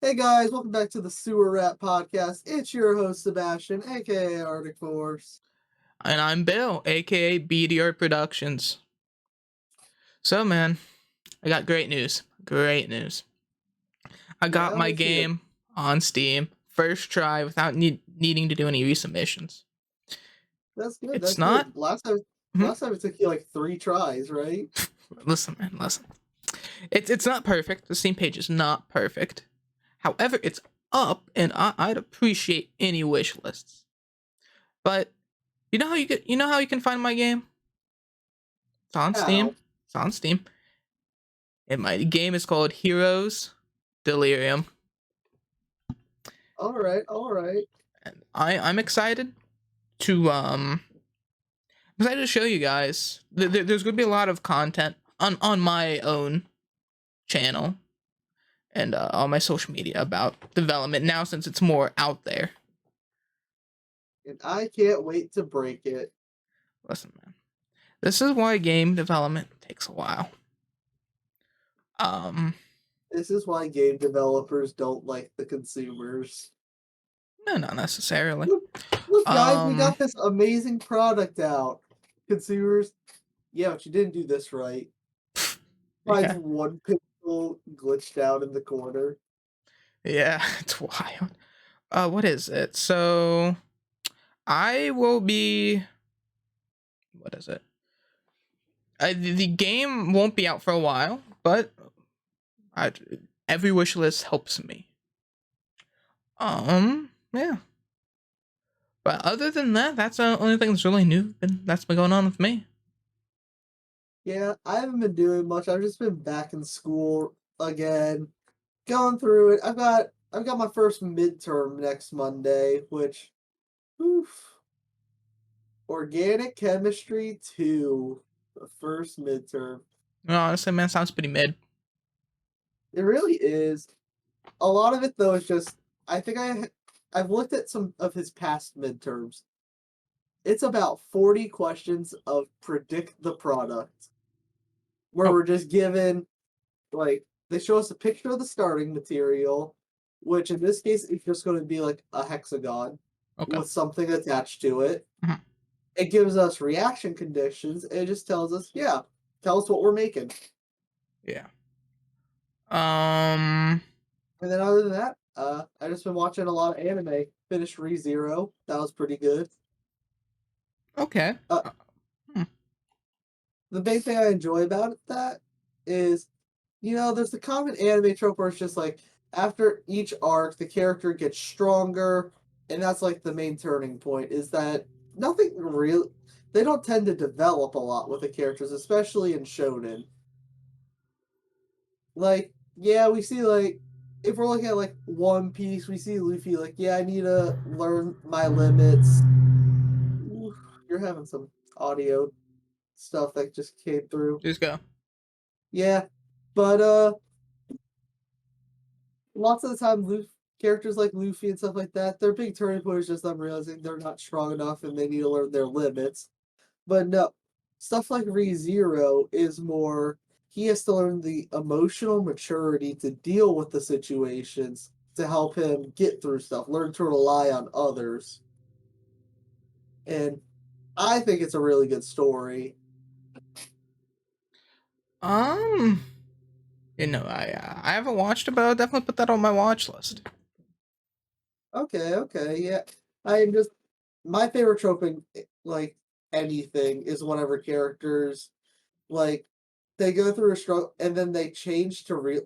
Hey guys, welcome back to the Sewer Rat Podcast. It's your host Sebastian, aka Arctic Force. And I'm Bill, aka BDR Productions. So, man, I got great news. Great news. I got Yeah, my let's hear it. game on Steam first try without needing to do any resubmissions. That's good. It's That's not. good. Last time, hmm, last time it took you like 3 tries, right? Listen, man, listen. It's not perfect. The Steam page is not perfect. However, it's up, and I'd appreciate any wish lists. But you know how you can find my game? It's on Steam. How? It's on Steam. And my game is called Heroes Delirium. All right, all right. And I'm excited to show you guys. There's gonna be a lot of content on my own channel and on my social media about development now since it's more out there. And I can't wait to break it. Listen, man, this is why game development takes a while. Um, This is why game developers don't like the consumers. no, not necessarily. Look, look, guys, we Um, got this amazing product out. Consumers, yeah, but you didn't do this right. Finds yeah, one pixel glitched out in the corner. yeah, it's wild. What is it? So I will be. What is it? The game won't be out for a while, but I, every wish list helps me. Yeah. But other than that, that's the only thing that's really new that's been going on with me. Yeah, I haven't been doing much. I've just been back in school again, going through it. I've got my first midterm next Monday, which oof, organic chemistry 2, the first midterm. No, honestly, man, sounds pretty mid. It really is. A lot of it though is just I think I've looked at some of his past midterms. It's about 40 questions of predict the product, where Oh, we're just given like they show us a picture of the starting material, which in this case is just going to be like a hexagon okay. with something attached to it. Mhm. It gives us reaction conditions. And it just tells us, yeah, tell us what we're making. Yeah. Um. And then other than that, I just been watching a lot of anime. Finished ReZero. That was pretty good. Okay. Uh, Hmm. the big thing I enjoy about that is, there's the common anime trope where it's just like after each arc, the character gets stronger, and that's like the main turning point. Is that nothing real? They don't tend to develop a lot with the characters, especially in shonen. Like, yeah, we see like if we're looking at like One Piece, we see Luffy like, yeah, I need to learn my limits. Oof, you're having some audio stuff that just came through. Just go. Yeah, but lots of the time, characters like Luffy and stuff like that, their big turning point is just them realizing they're not strong enough and they need to learn their limits. But no, stuff like ReZero is more he has to learn the emotional maturity to deal with the situations to help him get through stuff, learn to rely on others. And I think it's a really good story. Um. I haven't watched it, but I'll definitely put that on my watch list. Okay, okay, yeah. I'm just my favorite trope in like anything is whenever characters like they go through a struggle and then they change to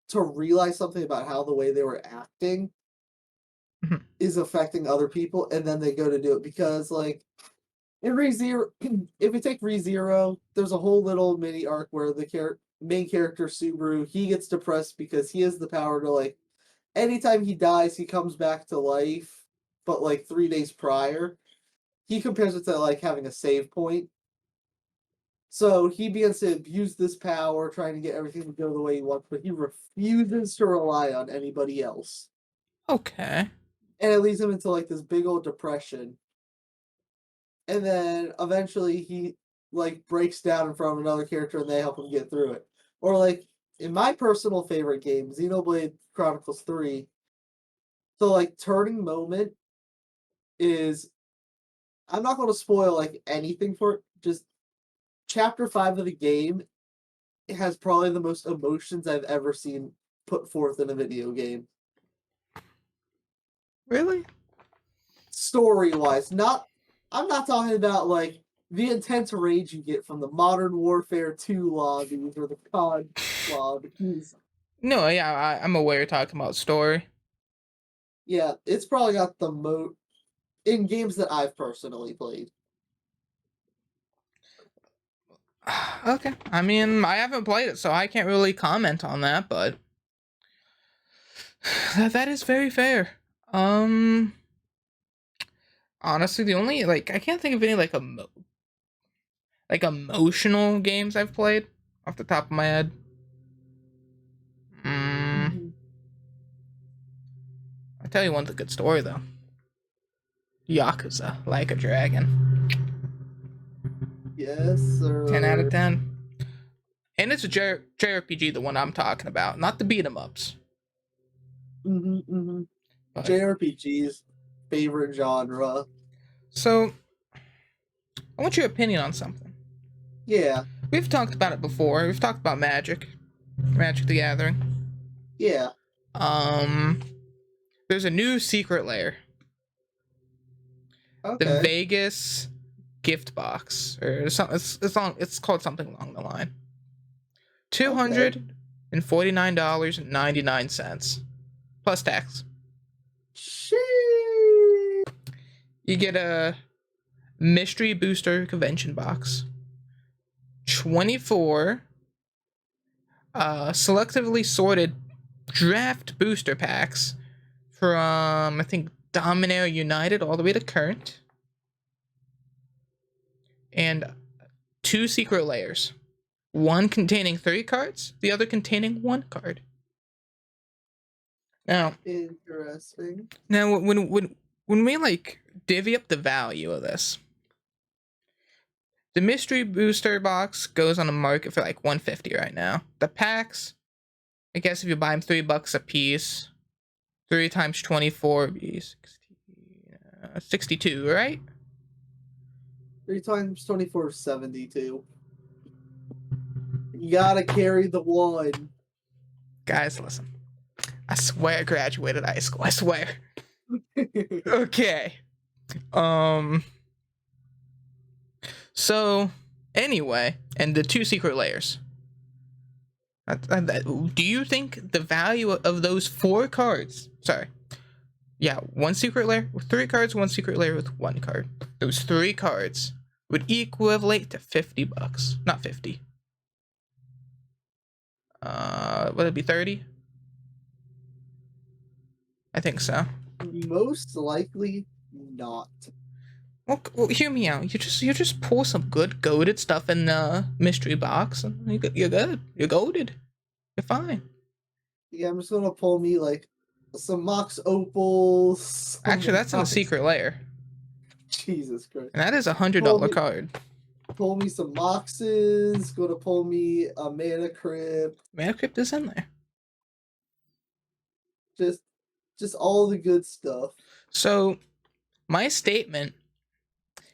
to realize something about how the way they were acting Mhm. is affecting other people, and then they go to do it because like in ReZero, if we take ReZero, there's a whole little mini arc where the main character Subaru he gets depressed because he has the power to like anytime he dies he comes back to life, but like 3 days prior. He compares it to like having a save point. So he begins to abuse this power, trying to get everything to go the way he wants, but he refuses to rely on anybody else. Okay. And it leads him into like this big old depression. And then eventually he like breaks down in front of another character and they help him get through it. Or like in my personal favorite game, Xenoblade Chronicles 3, the like turning moment is I'm not going to spoil like anything for it. Just chapter 5 of the game has probably the most emotions I've ever seen put forth in a video game. Really? Story-wise, I'm not talking about like the intense rage you get from the Modern Warfare 2 lobbies or the COD lobbies. No, yeah, I'm aware you're talking about story. Yeah, it's probably got the most in games that I've personally played. Okay. I mean, I haven't played it, so I can't really comment on that, but that is very fair. Honestly, the only like I can't think of any like emotional games I've played off the top of my head. Mm-hmm. I'll tell you one's a good story though. Yakuza, Like a Dragon. Yes, 10 out sir. of 10. And it's a JRPG, the one I'm talking about, not the beat 'em ups. Mm-hmm, mm-hmm. But, JRPGs, favorite genre. so, I want your opinion on something. Yeah, We've talked about it before. We've talked about Magic the Gathering. yeah. Um, there's a new secret layer, the Okay, Vegas gift box, or something. It's called something along the line. okay. $249.99 plus tax. Sheesh. You get a mystery booster convention box, 24 selectively sorted draft booster packs from, I think, Dominaria United all the way to current, and 2 secret layers, one containing 3 cards, the other containing 1 card. Now, Interesting. when we like divvy up the value of this, the mystery booster box goes on the market for like $150 right now. The packs, I guess if you buy them $3 a piece, 3 times 24 would be 62, right? 3 times 24 is 72. You gotta carry the one. Guys, listen. I swear I graduated high school. I swear. Okay. So, anyway, and the 2 secret layers. Do you think the value of those 4 cards? Sorry. Yeah, 1 secret layer with 3 cards, 1 secret layer with 1 card. Those 3 cards would equivalent to $50. Not 50. Would it be 30? I think so. Most likely not. Well, hear me out. You just pull some good goaded stuff in the mystery box, and you're good. You're goaded. You're fine. Yeah, I'm just gonna pull me like some Mox Opals. Actually, that's in the secret layer, Jesus Christ. and that is a Pull $100 me, card. pull me some Moxes. Gonna pull me a Mana Crypt. Mana Crypt is in there. Just all the good stuff. So, my statement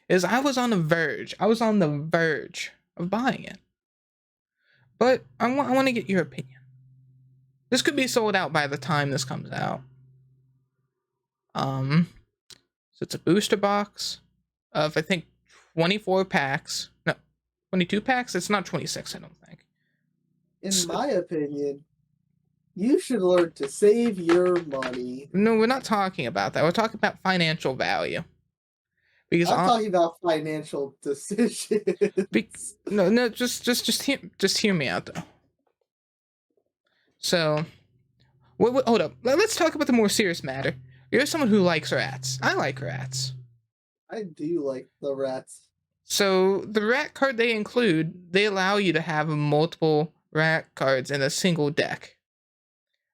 is I was on the verge. I was on the verge of buying it. But I want to get your opinion. This could be sold out by the time this comes out. So it's a booster box of, I think, 24 packs. No, 22 packs? It's not 26, I don't think. In my opinion, you should learn to save your money. No, we're not talking about that. We're talking about financial value. Because I'm talking about financial decisions. no, just hear me out though. So, hold up. Let's talk about the more serious matter. You're someone who likes rats. I like rats. I do like the rats. So the rat card they include, they allow you to have multiple rat cards in a single deck.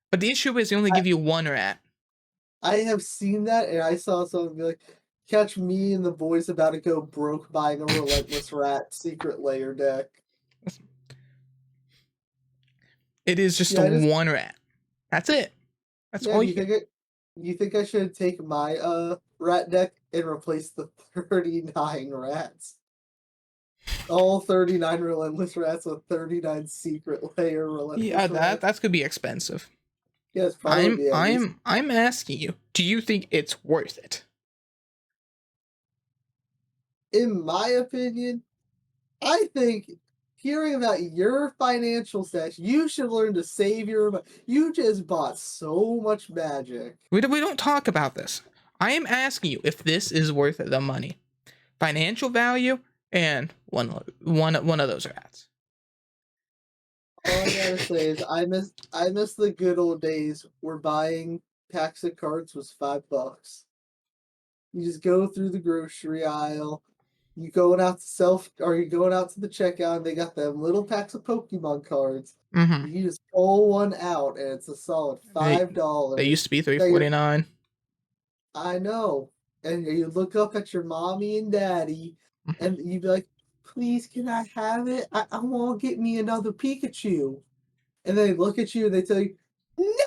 But the issue is they only give you 1 rat. I have seen that, and I saw someone be like, catch me and the boys about to go broke buying a Relentless Rat secret layer deck. It is just Yeah, I just one rat. That's it. That's yeah. all Do you you think it? You think I should take my rat deck and replace the 39 rats? All 39 relentless rats with 39 secret layer Yeah, relentless rats. that could be expensive. Yes, probably would be at least. I'm asking you, do you think it's worth it? In my opinion, I think hearing about your financial stash, you should learn to save your money. You just bought so much magic. We don't talk about this. I am asking you if this is worth the money. Financial value and one of those rats. All I gotta say is I miss the good old days where buying packs of cards was $5. You just go through the grocery aisle. You going out to you going out to the checkout and they got them little packs of Pokemon cards. Mm-hmm. You just pull one out and it's a solid They $5. used to be That $3.49. I know. And you look up at your mommy and daddy and you'd be like, please, can I have it? I want to get me another Pikachu. And they look at you and they tell you,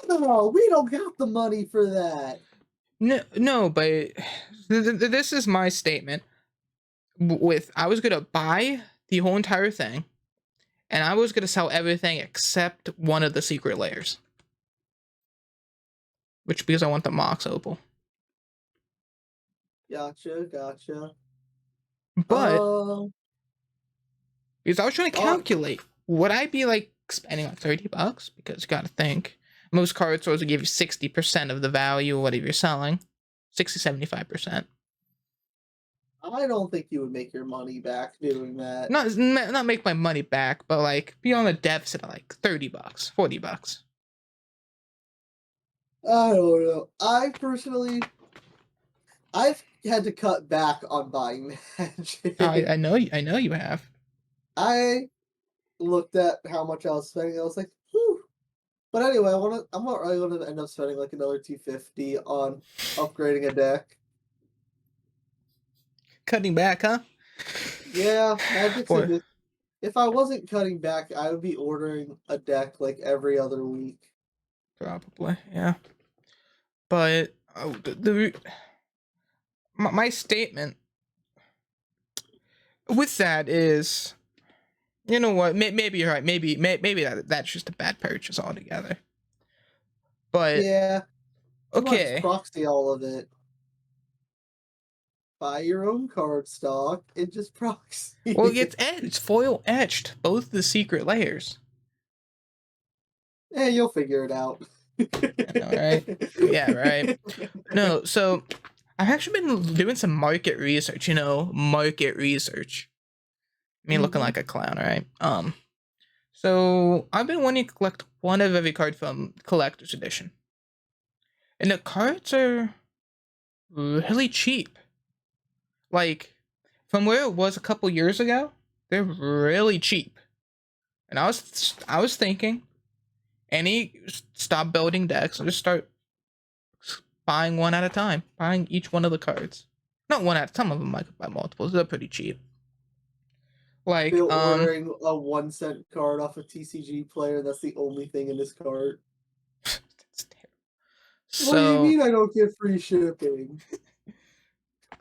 no, we don't got the money for that. No, but this is my statement. With I was gonna buy the whole entire thing, and I was gonna sell everything except one of the secret layers, which because I want the Mox Opal. Gotcha. But Uh, because I was trying to uh, calculate, would I be like spending like $30? Because you gotta think most card stores will give you 60% of the value of whatever you're selling, 75%. I don't think you would make your money back doing that. Not make my money back, but like be on a deficit of like $30, $40. I don't know. I've had to cut back on buying magic. I know you have. I looked at how much I was spending. I was like, whew. But anyway, I'm not really going to end up spending like another 250 on upgrading a deck. Cutting back, huh? Yeah, Magic's a Boy, bit. If I wasn't cutting back, I would be ordering a deck like every other week. probably, yeah. But my statement with that is, you know what? Maybe you're right. Maybe that's just a bad purchase altogether. But Yeah, you might just okay, proxy all of it. Buy your own card stock and just proxy well, it it. gets etched, foil etched, both the secret layers. You'll figure it out. I know, right? Yeah, right. No, so I've actually been doing some market research. Market research. Me looking like a clown, right? So I've been wanting to collect one of every card from Collector's Edition, and the cards are really cheap. Like from where it was a couple years ago, they're really cheap. And I was thinking, stop building decks and just start buying one at a time, buying each one of the cards. Not one at some of them I could buy multiples. They're pretty cheap. Like Bill ordering a 1 cent card off a TCG player. That's the only thing in this card. What do you So mean I don't get free shipping?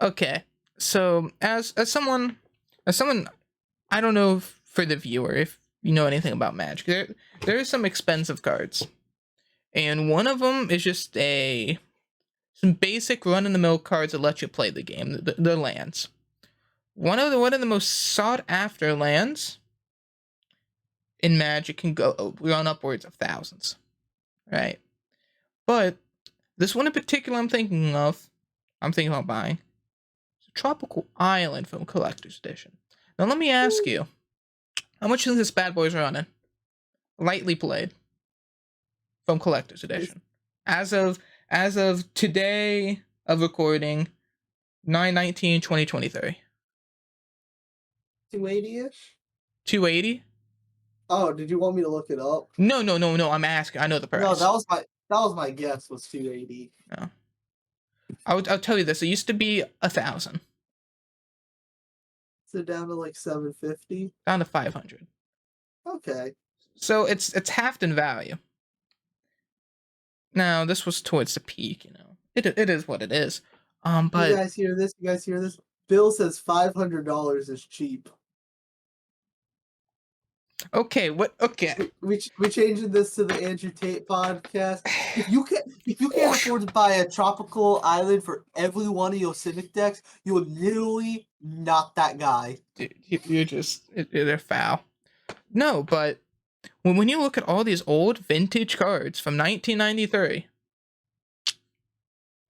okay, so as someone I don't know for the viewer if you know anything about Magic. There are some expensive cards, and one of them is just some basic run of the mill cards that let you play the game. The lands. One of the most sought after lands in Magic can go run upwards of thousands, right? But this one in particular, I'm thinking about buying. It's a tropical island from Collector's Edition. Now let me ask you, how much is this bad boy's running? Lightly played from Collector's Edition. As of today of recording, 9/19/2023. 280-ish? 280? Oh, did you want me to look it up? No. I'm asking. I know the No, price. that was my guess was 280. No. I'll tell you this. It used to be 1,000. So down to like 750. Down to 500. Okay. So it's halved in value. Now this was towards the peak, you know. It is what it is. You But guys hear this? You guys hear this? Bill says $500 is cheap. okay, what? Okay. We changing this to the Andrew Tate podcast. If you can't afford to buy a tropical island for every one of your Civic decks, you are literally not that guy. Dude, you're just they're foul. No, but when you look at all these old vintage cards from 1993,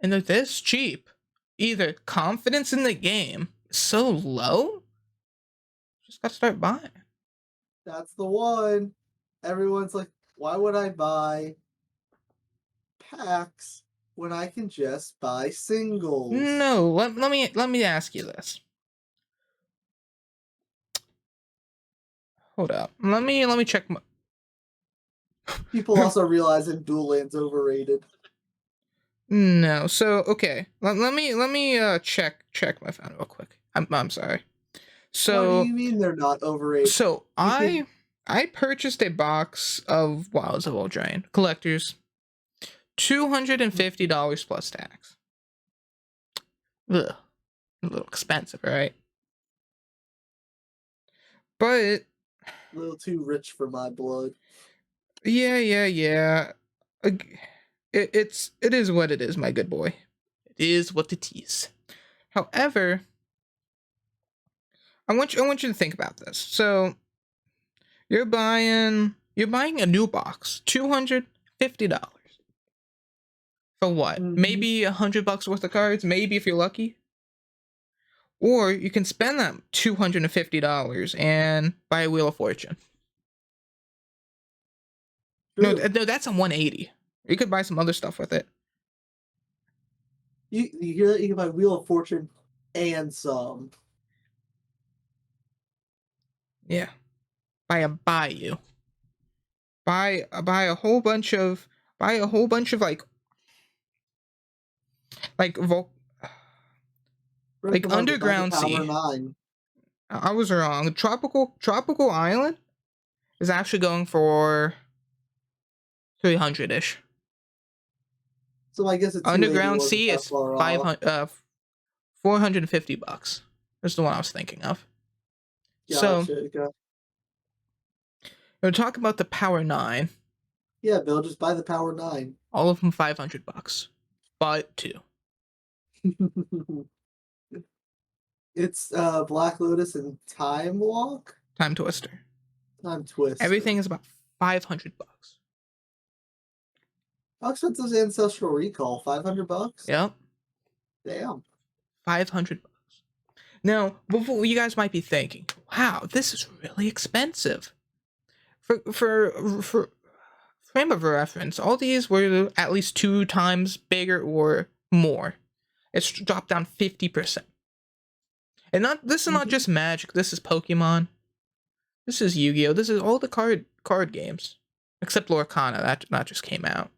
and they're this cheap, either confidence in the game is so low, just gotta start buying. That's the one. Everyone's like, why would I buy packs when I can just buy singles? No, let me ask you this. Hold up. Let me check my. People also realizing dual land's overrated. No, so okay. Let me check my phone real quick. I'm sorry. So What do you mean they're not overrated? So You I purchased a box of Wilds of Eldraine collectors, $250 plus tax. Ugh, a little expensive, right? But a little too rich for my blood. yeah. It is what it is, my good boy. It is what it is. However, I want you to think about this. So you're buying a new box, $250. For what? Mhm. Maybe $100 worth of cards, maybe if you're lucky. Or you can spend that $250 and buy a Wheel of Fortune. No, True. that's a 180. You could buy some other stuff with it. You hear that? You can buy Wheel of Fortune and some. Yeah. Buy a Bayou. Buy a whole bunch of like Break them up and buy the Underground Power Sea. 9. I was wrong. Tropical Island is actually going for 300-ish. So I guess a 280 Underground wasn't Sea that is far off. $450. That's the one I was thinking of. So Gotcha. we're talking about the Power 9. Yeah, Bill, just buy the Power 9. All of them $500. Buy 2. It's Black Lotus and Time Walk? Time Twister. Time Twist. Everything is about $500. How expensive is Ancestral Recall? $500? Yep. Damn. $500. Now, before you guys might be thinking, wow, this is really expensive. For frame of reference, all these were at least 2 times bigger or more. It's dropped down 50%. And this is not just Magic, this is Pokemon. This is Yu-Gi-Oh! This is all the card games. Except Lorcana, that just came out.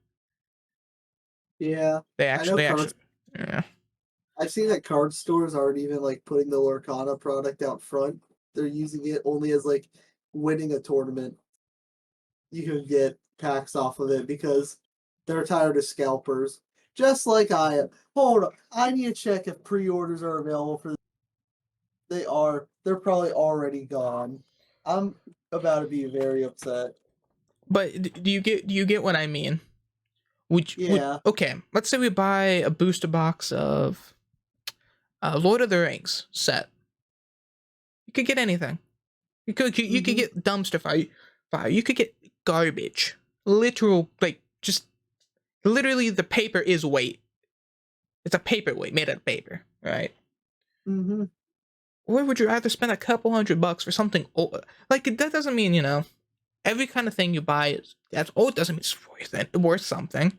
Yeah. They actually yeah. I've seen that card stores aren't even like putting the Lorcana product out front. They're using it only as like winning a tournament. You can get packs off of it because they're tired of scalpers. Just like I am. Hold on. I need to check if pre-orders are available for. They are. They're probably already gone. I'm about to be very upset. But do you get what I mean? Yeah. Okay, let's say we buy a booster box of Lord of the Rings set. You could get anything. You could get dumpster fire. You could get garbage. Literal, like, just literally the paper is weight. It's a paperweight made out of paper, right? Mm-hmm. Or would you rather spend a couple $100 for something old? Like, that doesn't mean, you know, every kind of thing you buy is that's old doesn't mean it's worth something.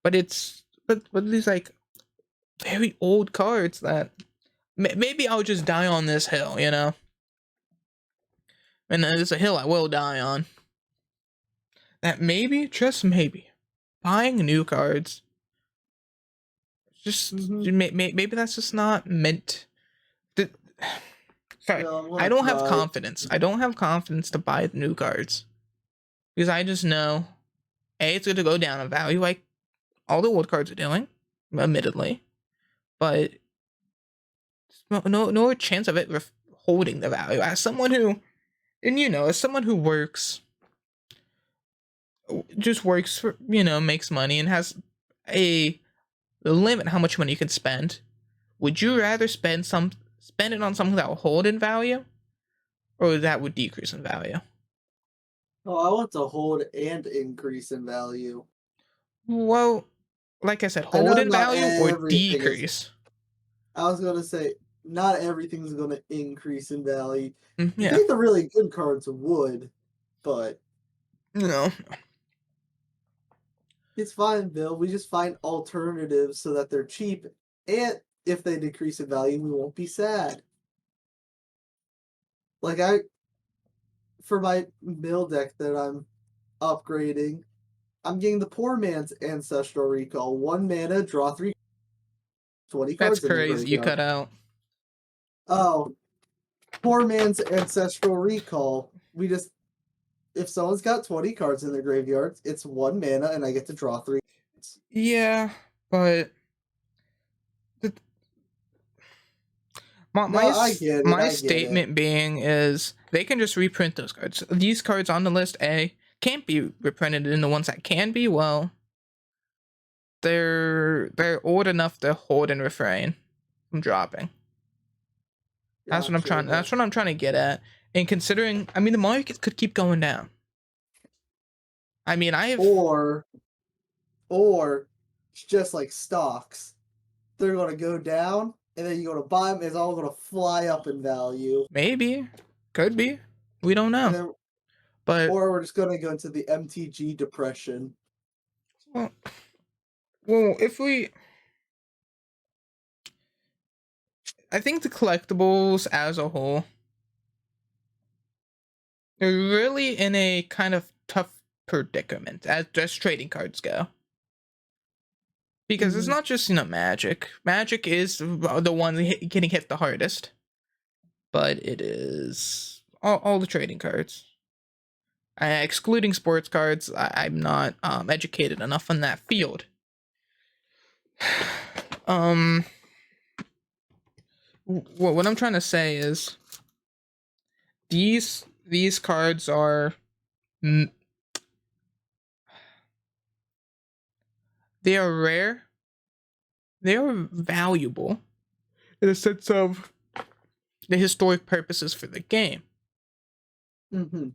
But these like very old cards that maybe I'll just die on this hill, you know? And there's a hill I will die on. That maybe, just maybe, buying new cards, just maybe that's just not meant. Sorry, No, I don't have confidence. I don't have confidence to buy the new cards. because I just know it's going to go down in value, like all the old cards are doing, admittedly, but no chance of it holding the value. As someone who, and as someone who just works for, makes money and has a limit how much money you can spend. Would you rather spend it on something that will hold in value, or that would decrease in value? Oh, I want to hold and increase in value. Well, like I said, I hold know in not value or everything is. decrease. I was gonna say not everything's gonna increase in value. You Yeah. think the really good cards would, but No. it's fine, Bill. We just find alternatives so that they're cheap, and if they decrease in value, we won't be sad. Like for my mill deck that I'm upgrading, I'm getting the poor man's ancestral recall. 1 mana, draw 20 That's cards in the crazy. You graveyard. cut out. Oh, poor man's ancestral recall. We just if someone's got 20 cards in their graveyard, it's 1 mana and I get to draw 3 cards. Yeah, but No, I get it. my I get it. statement being is they can just reprint those cards. These cards on the list A can't be reprinted, and the ones that can be, well, they're old enough to hold and refrain from dropping. That's what I'm Gotcha. trying. That's what I'm trying to get at. And considering, I mean, the market could keep going down. I mean, I have Or it's just like stocks. They're gonna go down, and then you go to buy them. It's all gonna fly up in value. maybe, could be, we don't And know. then, But or we're just gonna go into the MTG depression. well, if we, I think the collectibles as a whole, they're really in a kind of tough predicament as just trading cards go. Because it's Mhm. not just Magic. Magic is the one getting hit the hardest, but it is all the trading cards. Excluding sports cards, I'm not educated enough in that field. What I'm trying to say is these cards are they are rare. They are valuable in a sense of the historic purposes for the game. Mhm.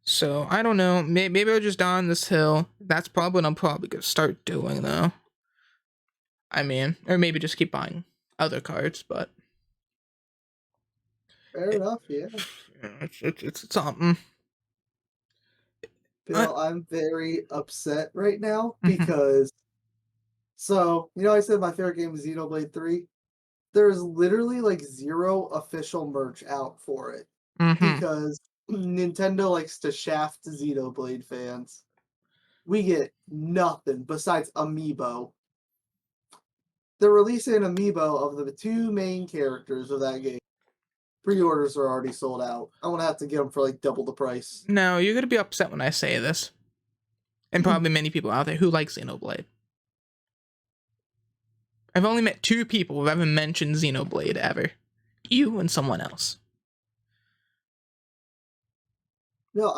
So I don't know. Maybe I'll just die on this hill. That's probably what I'm probably gonna start doing, though. I mean, or maybe just keep buying other cards, but Fair it, enough. Yeah. it's something. Bill, I'm very upset right now Mm-hmm, because I said my favorite game is Xenoblade 3. There's literally like zero official merch out for it mm-hmm. because Nintendo likes to shaft Xenoblade fans. We get nothing besides Amiibo. They're releasing an Amiibo of the two main characters of that game. Pre-orders are already sold out. I'm gonna have to get them for like double the price. No, you're gonna be upset when I say this, and probably many people out there who like Xenoblade. I've only met 2 people who haven't mentioned Xenoblade ever. You and someone else. No,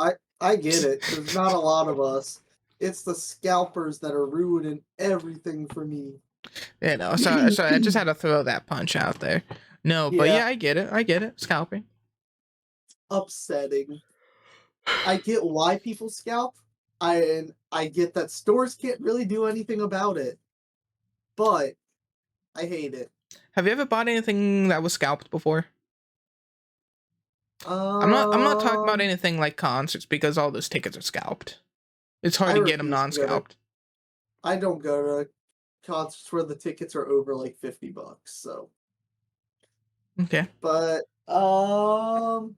I get it. There's not a lot of us. It's the scalpers that are ruining everything for me. So I just had to throw that punch out there. No, but Yeah, yeah, I get it. I get it. Scalping. upsetting. I get why people scalp. I get that stores can't really do anything about it, but I hate it. Have you ever bought anything that was scalped before? I'm not talking about Um, anything like concerts because all those tickets are scalped. It's hard I to get them refuse to go to. non-scalped. I don't go to concerts where the tickets are over like $50. So, Okay. but I'm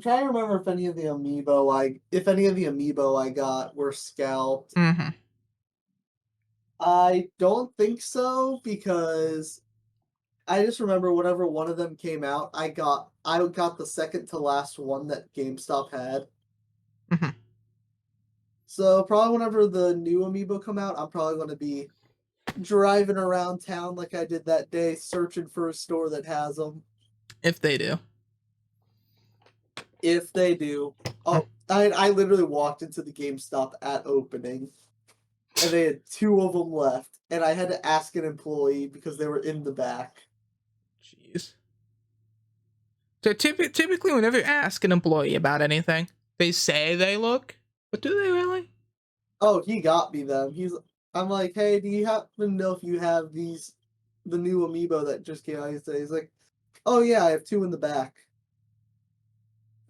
trying to remember if any of the amiibo I got were scalped. Mm-hmm. I don't think so because I just remember whenever one of them came out, I got the second to last one that GameStop had. Mm-hmm. So probably whenever the new amiibo come out, I'm probably going to be driving around town like I did that day, searching for a store that has them. If they do. If they do. Oh, I literally walked into the GameStop at opening, and they had 2 of them left, and I had to ask an employee because they were in the back. Jeez. So typically, whenever you ask an employee about anything, they say they look, but do they really? Oh, he got me them. I'm like, "Hey, do you happen to know if you have the new amiibo that just came out today?" He's like, "Oh, yeah, I have 2 in the back."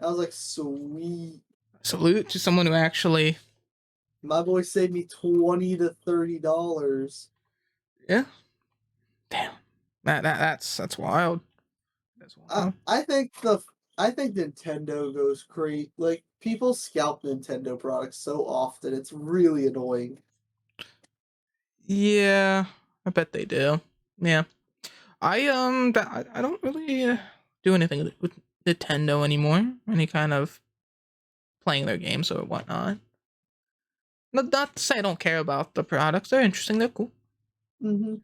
I was like, "Sweet." Salute to someone who actually, My boy saved me $20 to $30. yeah. Damn, that's wild. That's wild. I think Nintendo goes crazy. Like, people scalp Nintendo products so often, it's really annoying. Yeah, I bet they do. Yeah, I don't really do anything with Nintendo anymore. Any kind of playing their games or whatnot. Not to say I don't care about the products. They're interesting. They're cool. Mhm.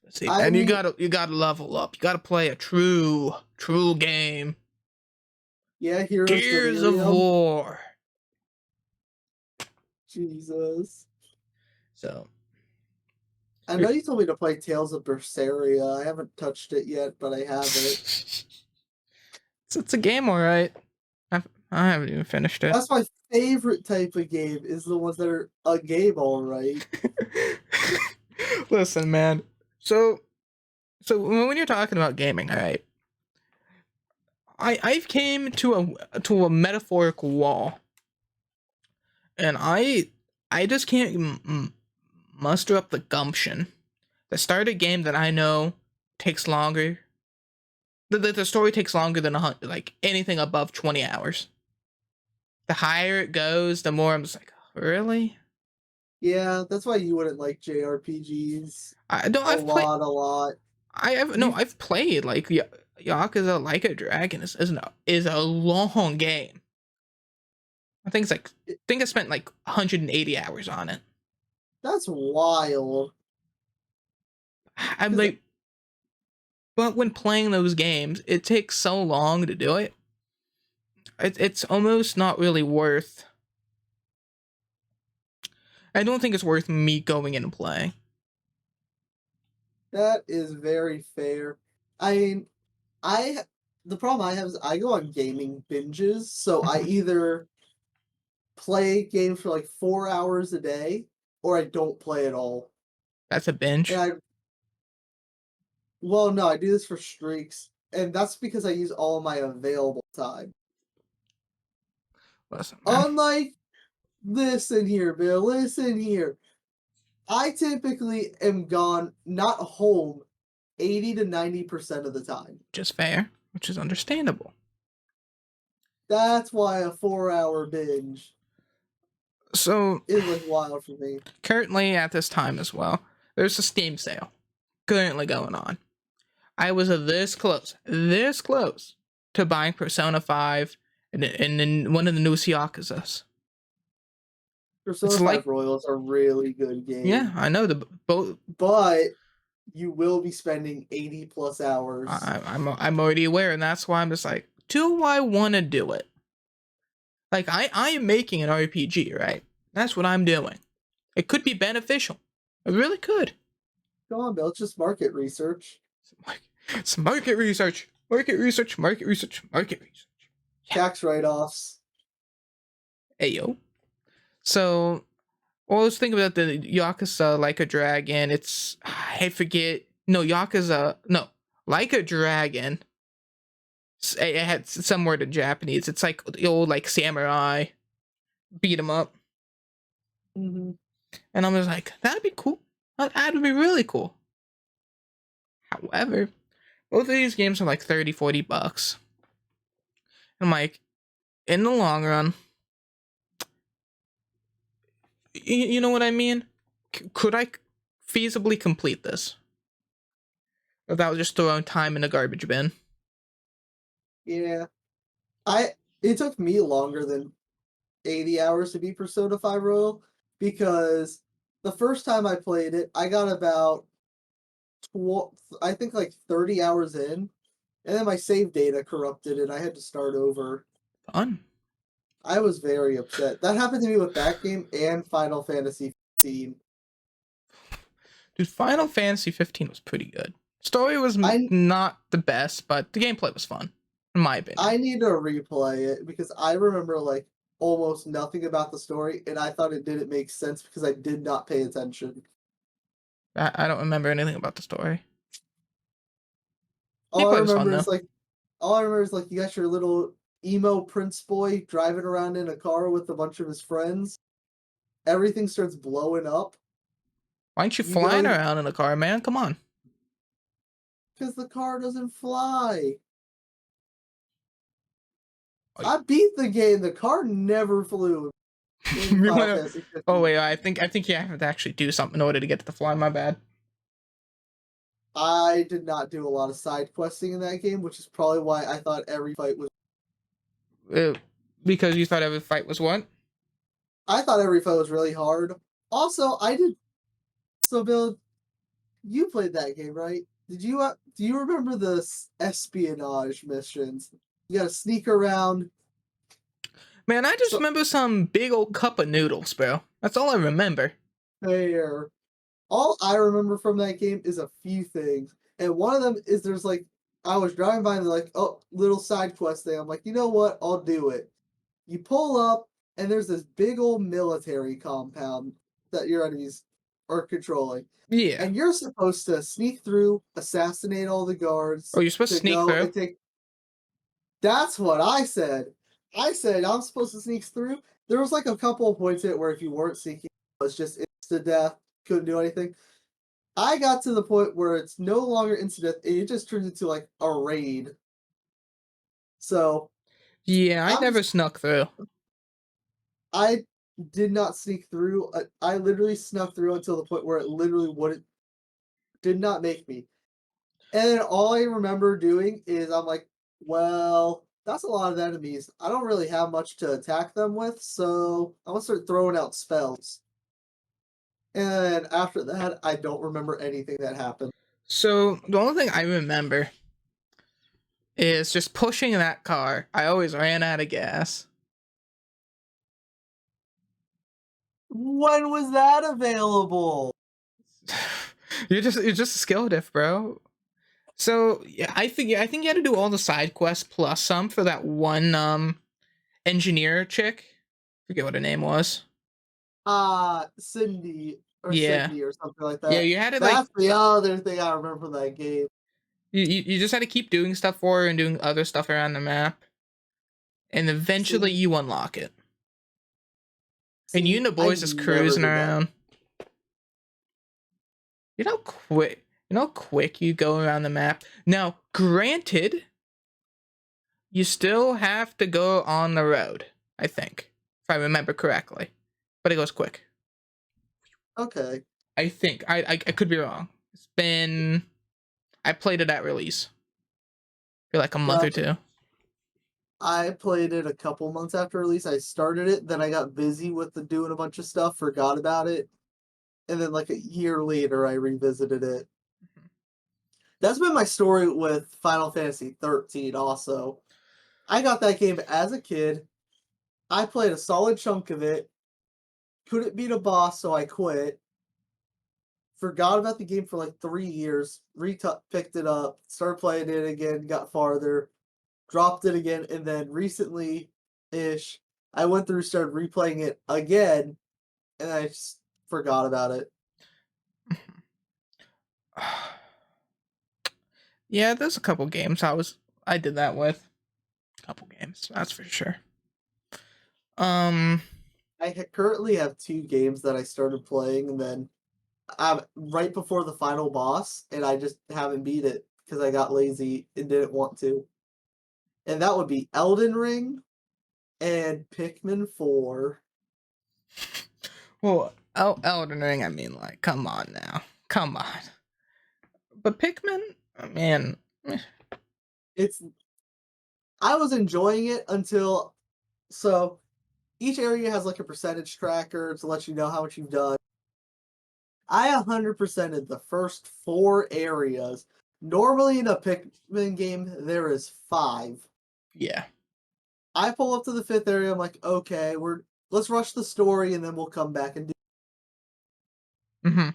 Let's see, I and mean, you gotta level up. You gotta play a true game. yeah, Heroes Gears of Delirium. War. Jesus. So I know you told me to play Tales of Berseria. I haven't touched it yet, but I have it. it's a game, all right. I haven't even finished it. That's my favorite type of game, is the ones that are a game alright. Listen, man. So when you're talking about gaming, all right, I've came to a metaphorical wall, and I just can't muster up the gumption to start a game that I know takes longer. The story takes longer than like anything above 20 hours. The higher it goes, the more I'm just like, really? Yeah, that's why you wouldn't like JRPGs. I don't. A I've played. lot, a lot. I have no. You I've played like Yakuza Like a Dragon is a long game. I think it's like I think I spent like 180 hours on it. That's wild. I'm 'Cause like, but when playing those games, it takes so long to do it. It's almost not really worth. I don't think it's worth me going in and playing. that is very fair. I mean, I the problem I have is I go on gaming binges, so I either play games for like 4 hours a day, or I don't play at all. That's a And binge. well, no, I do this for streaks, and that's because I use all my available time. Listen, man. Unlike listen here, Bill, listen here. I typically am gone, not home, 80 to 90% of the time. Just fair, which is understandable. That's why a 4 hour binge So is like wild for me. currently at this time as well, there's a Steam sale currently going on. I was this close to buying Persona 5 and then one of the newest Yakuzas. Persona It's 5 like, Royals are really good yeah, game, I know the both. but you will be spending 80 plus hours. I'm already aware, and that's why I'm just like, do I want to do it? Like I am making an RPG, right? That's what I'm doing. It could be beneficial. It really could. Come on, Bill, it's just market research. It's market research. Market research. Market research. Market research. Yeah. Tax write offs. Hey yo. So well, let's think about the Yakuza Like a Dragon. It's I forget. No, Yakuza. No, Like a Dragon. It had some word in Japanese. It's like the old like samurai beat 'em up, Mm-hmm. and I'm just like, that'd be cool. That'd be really cool. However, both of these games are like 30, $40. I'm like, in the long run, you know what I mean? Could I feasibly complete this without just throwing time in a garbage bin? Yeah. I it took me longer than 80 hours to beat Persona 5 Royal because the first time I played it, I got about I think like 30 hours in, and then my save data corrupted and I had to start over. Fun. I was very upset. That happened to me with that game and Final Fantasy 15. Dude, Final Fantasy 15 was pretty good. Story was I not the best, but the gameplay was fun, in my opinion. I need to replay it because I remember like almost nothing about the story, and I thought it didn't make sense because I did not pay attention. I don't remember anything about the story. All I Gameplay was fun remember though. is like all I remember is like you got your little emo prince boy driving around in a car with a bunch of his friends. Everything starts blowing up. Why aren't you You go flying to around in a car, man? Come on. because the car doesn't fly. Oh, I beat the game. The car never flew in you Final wanna... Fantasy Oh 15. wait, I think you have to actually do something in order to get to the fly. My bad. I did not do a lot of side questing in that game, which is probably why I thought every fight was. Uh, because you thought every fight was what? I thought every fight was really hard. Also, I did. So, Bill, you played that game, right? Did you? Do you remember the espionage missions? You got to sneak around. Man, I just So remember some big old cup of noodles, bro. That's all I remember. fair. All I remember from that game is a few things, and one of them is there's like I was driving by and they're like, oh, little side quest thing. I'm like, you know what? I'll do it. You pull up, and there's this big old military compound that your enemies are controlling. Yeah. And you're supposed to sneak through, assassinate all the Oh, guards you're supposed to to sneak go through? and take. That's what I said. I said I'm supposed to sneak through. There was like a couple of points in it where if you weren't sneaking, it was just instant death, couldn't do anything. I got to the point where it's no longer instant death, it just turns into like a raid. So Yeah, I I'm never snuck through. I did not sneak through. I literally snuck through until the point where it literally wouldn't did not make me. And then all I remember doing is I'm like, well, that's a lot of enemies. I don't really have much to attack them with, so I'm gonna start throwing out spells. And after that, I don't remember anything that happened. So the only thing I remember is just pushing that car. I always ran out of gas. When was that available? You're just a skill diff, bro. So yeah, I think you had to do all the side quests plus some for that one engineer chick. Forget what her name was. Cindy or Yeah. Sydney or something like Yeah, that. you had to like That's the other thing I remember from that game. you just had to keep doing stuff for her and doing other stuff around the map, and eventually See, you unlock it. And you and see, the I boys just never cruising did that. around. You know how quick you go around the map. Now, granted, you still have to go on the road, I think, if I remember correctly. But it goes quick. Okay. I think. I could be wrong. It's been I played it at release for like a month or Gotcha. two. I played it a couple months after release. I started it, then I got busy with the doing a bunch of stuff, forgot about it, and then like a year later I revisited it. That's been my story with Final Fantasy 13 also. I got that game as a kid. I played a solid chunk of it. Couldn't beat a boss, so I quit. Forgot about the game for like 3 years. Picked it up, started playing it again, got farther, dropped it again, and then recently ish, I went through, started replaying it again, and I just forgot about it. Yeah, there's a couple games I did that with. A couple games, that's for sure. Um, Currently have two games that I started playing, and then I'm right before the final boss, and I just haven't beat it because I got lazy and didn't want to. And that would be Elden Ring and Pikmin 4. well, Elden Ring. I mean, like, come on now, come on. But Pikmin, man, It's I was enjoying it until so each area has like a percentage tracker to let you know how much you've done. I 100%ed the first 4 areas. Normally in a Pikmin game, there is 5. Yeah. I pull up to the 5th area. I'm like, okay, let's rush the story and then we'll come back and do. Mm-hmm.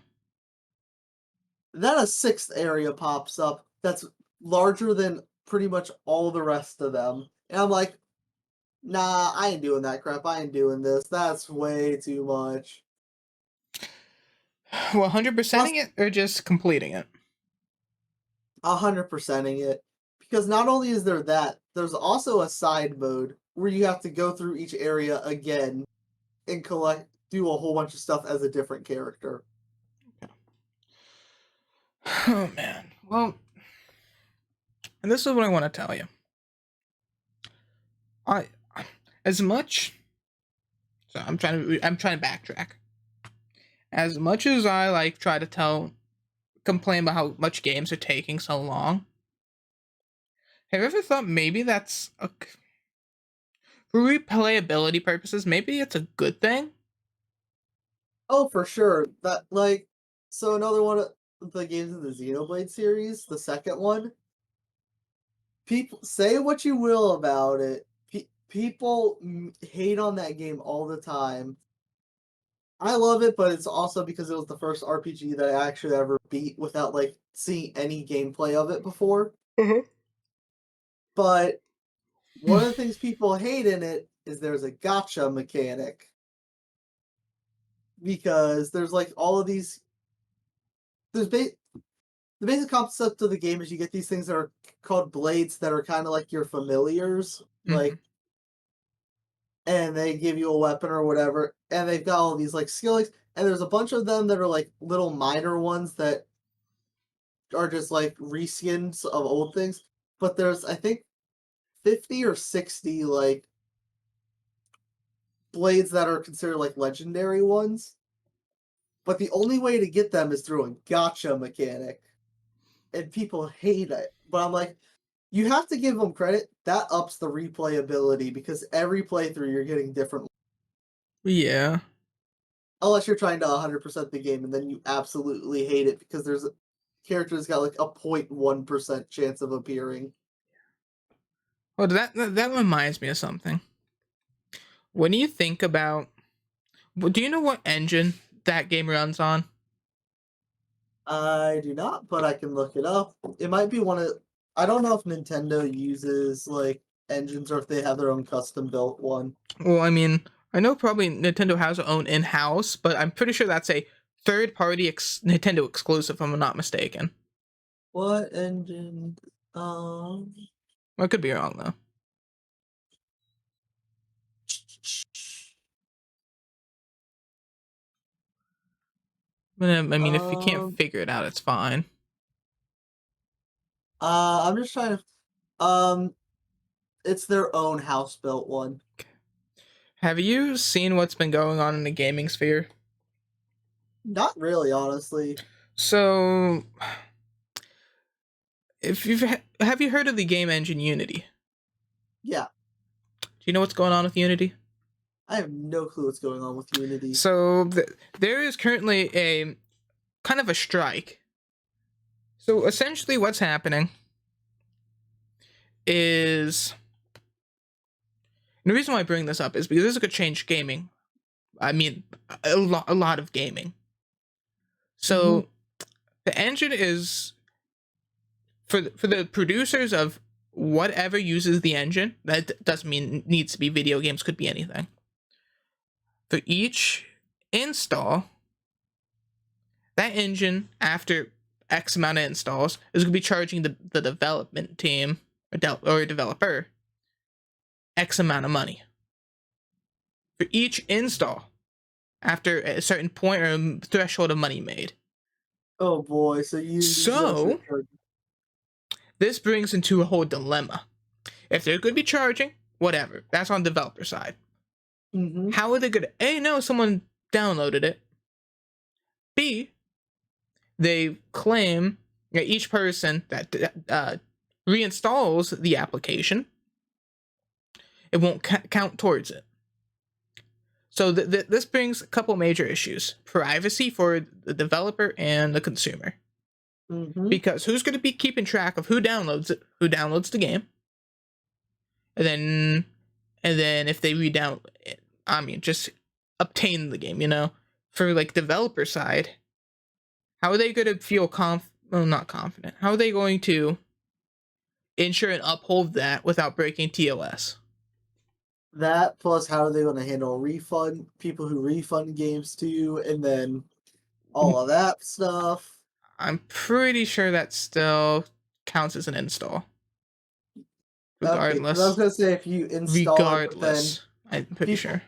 Then a 6th area pops up that's larger than pretty much all the rest of them, and I'm like, nah, I ain't doing that crap. I ain't doing this. That's way too much. Well, Plus, 100%ing it or just completing it? 100%ing it. Because not only is there that, there's also a side mode where you have to go through each area again and do a whole bunch of stuff as a different character. Oh man. Well, and this is what I want to tell you. I, as much. So I'm trying to backtrack. As much as I like try to complain about how much games are taking so long. Have you ever thought maybe for replayability purposes, maybe it's a good thing? Oh, for sure. So another one of the games in the Xenoblade series, the second one, people say what you will about it. People hate on that game all the time. I love it, but it's also because it was the first RPG that I actually ever beat without like seeing any gameplay of it before. Mm-hmm. But one of the things people hate in it is there's a gotcha mechanic because there's like all of these. The basic concept of the game is you get these things that are called blades that are kind of like your familiars, Mm-hmm. and they give you a weapon or whatever, and they've got all these like skillings, and there's a bunch of them that are like little minor ones that are just like reskins of old things. But there's I think 50 or 60 like blades that are considered like legendary ones. But the only way to get them is through a gotcha mechanic. And people hate it. But I'm like, you have to give them credit. That ups the replayability because every playthrough you're getting different. Yeah. Unless you're trying to 100% the game and then you absolutely hate it because there's a character's got like a 0.1% chance of appearing. Well, that reminds me of something. When you think about, do you know what engine that game runs on? I do not, but I can look it up. It might be one of. I don't know if Nintendo uses like engines or if they have their own custom built one. Well, I mean, I know probably Nintendo has their own in-house, but I'm pretty sure that's a third-party Nintendo exclusive, if I'm not mistaken. What engine? Um. I could be wrong though. But I mean, if you can't Um. figure it out, it's fine. I'm just trying to. It's their own house built one. Have you seen what's been going on in the gaming sphere? Not really, honestly. So, if have you heard of the game engine Unity? Yeah, Do you know what's going on with Unity? I have no clue what's going on with Unity. So there is currently a kind of a strike. So essentially, what's happening is, and the reason why I bring this up is because this could change gaming. I mean, a lot of gaming. Mm-hmm. So the engine is for the producers of whatever uses the engine. That doesn't mean needs to be video games. Could be anything. For each install, that engine after X amount of installs is going to be charging the development team or developer X amount of money for each install after a certain point or a threshold of money made. Oh boy, so Unity's So this brings into a whole dilemma. If they're going to be charging, whatever, that's on the developer side. Mm-hmm. How are they going to A, know someone downloaded it, B, they claim that each person that reinstalls the application, it won't count towards it. So this brings a couple major issues: privacy for the developer and the consumer. Mm-hmm. Because who's going to be keeping track of who downloads it, who downloads the game, and then if they re-download it, I mean, just obtain the game, you know, for like developer side, how are they going to feel not confident? How are they going to ensure and uphold that without breaking TOS? That plus how are they going to handle refund people who refund games to you, and then all of that stuff. I'm pretty sure that still counts as an install. Okay, because I was Regardless. going to say if you install it, but then I'm pretty sure.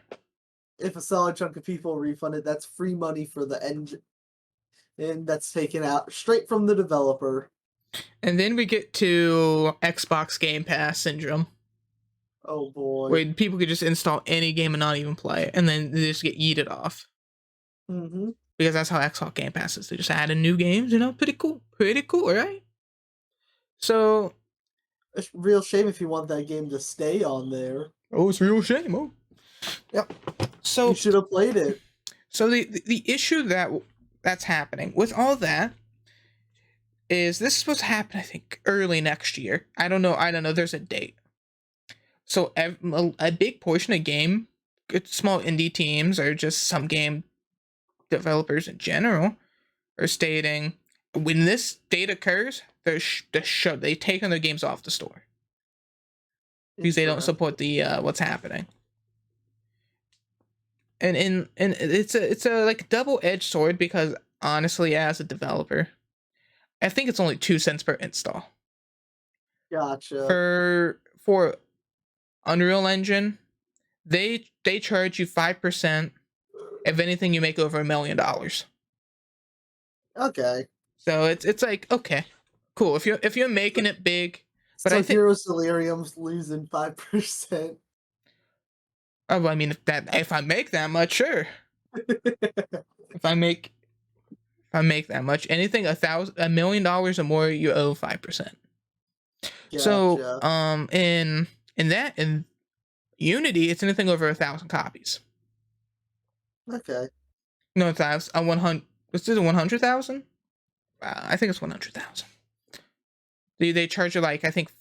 if a solid chunk of people refund it, that's free money for the engine, and that's taken out straight from the developer. And then we get to Xbox Game Pass syndrome. Oh boy. Where people could just install any game and not even play it, and then they just get yeeted off. Mm-hmm. Because that's how Xbox Game Pass is. They just add in new games, you know? Pretty cool. Pretty cool, right? So... It's a real shame if you want that game to stay on there. Oh, it's a real shame. Oh. Yep. So... You should have played it. So the issue that's happening with all that is this is supposed to happen, I think, early next year. I don't know. There's a date. So a big portion of small indie teams or just some game developers in general are stating when this date occurs, they taking their games off the store because they don't support the what's happening. And it's a like double-edged sword because honestly, as a developer, I think it's only 2 cents per install. Gotcha. For Unreal Engine, they charge you 5% of anything you make over $1 million. Okay. So it's like, okay, cool. If you're making it big, but so I think Heroes Delirium's losing 5%. oh, I mean if I make that much, sure. if I make that much, anything $1 million or more, you owe 5%. Gotcha. So in Unity, it's anything over 1,000 copies. Okay. No, it's 100. Is it 100,000? I think it's 100,000. They charge you like I think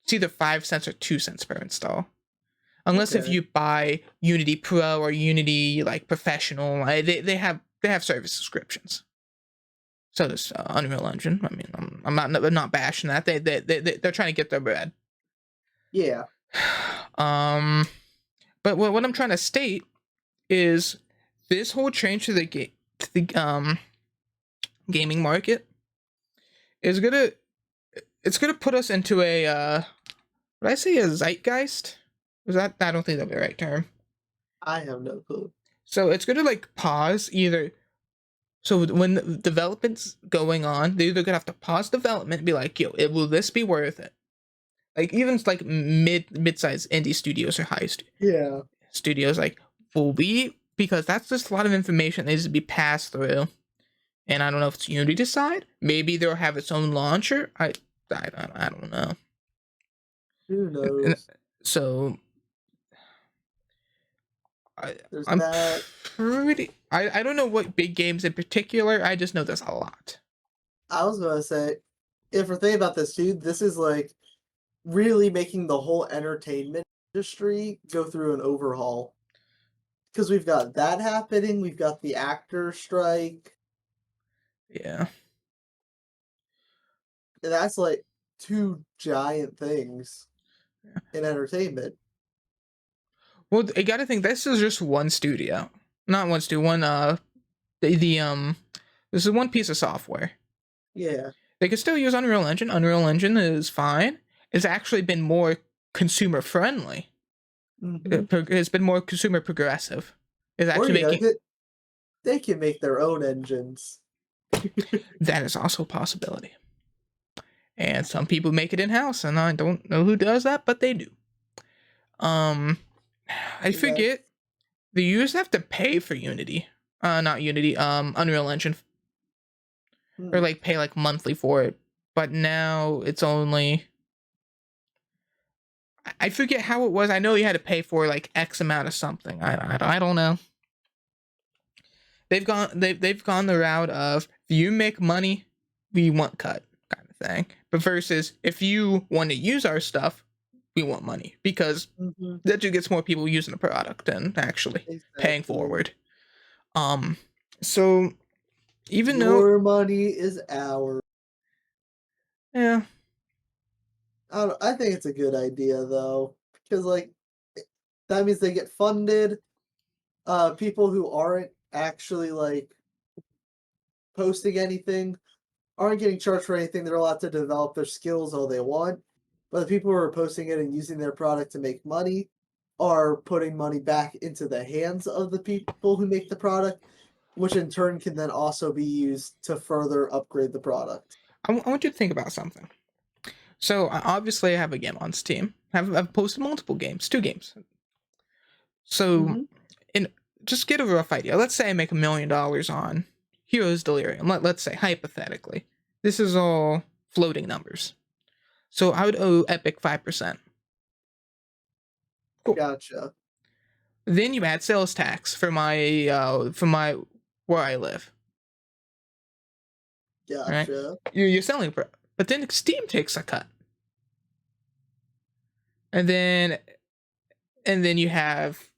it's either 5 cents or 2 cents per install, unless if you buy Unity Pro or Unity like Professional. They have service subscriptions. So does Unreal Engine. I mean, I'm not bashing that. They're trying to get their bread. Yeah. But what I'm trying to state is this whole change to the gaming market is gonna put us into a would I say a zeitgeist? Was that I don't think that'd be the right term. I have no clue. So it's gonna like pause either. So when the development's going on, they're either gonna have to pause development and be like, yo, will this be worth it? Like even like mid-sized indie studios or high studios, like will we, because that's just a lot of information that needs to be passed through. And I don't know if it's Unity decide. Maybe they'll have its own launcher. I don't know. Who knows? So There's I'm that. pretty. I don't know what big games in particular. I just know there's a lot. I was gonna say, if we're thinking about this too, this is like really making the whole entertainment industry go through an overhaul. Because we've got that happening, we've got the actor strike. Yeah. And that's like 2 giant things in entertainment. Well, you got to think this is just one studio, not one studio. This is one piece of software. Yeah. They could still use Unreal Engine. Unreal Engine is fine. It's actually been more consumer friendly. Mm-hmm. It's been more consumer progressive. It's actually making. They can make their own engines. That is also a possibility. And some people make it in house, and I don't know who does that, but they do. I forget. The users have to pay for Unity. Not Unity. Unreal Engine. Or like pay like monthly for it. But now it's only. I forget how it was. I know you had to pay for like X amount of something. I don't know. They've gone the route of if you make money, we want cut kind of thing. But versus if you want to use our stuff, we want money because Hmm. that just gets more people using the product and actually paying Exactly. forward. Um, so even though, Your money is ours. yeah, I think it's a good idea though, because like that means they get funded. People who aren't actually like posting anything aren't getting charged for anything. They're allowed to develop their skills all they want. But the people who are posting it and using their product to make money are putting money back into the hands of the people who make the product, which in turn can then also be used to further upgrade the product. I want you to think about something. So obviously, I have a game on Steam. I've posted multiple games, 2 games. So, Hmm. in just get a rough idea. Let's say I make $1 million on Heroes Delirium. Let's say hypothetically, this is all floating numbers. So I would owe Epic 5%. Cool. Gotcha. Then you add sales tax for my where I live. Right? Gotcha. You're selling for, but then Steam takes a cut, and then you have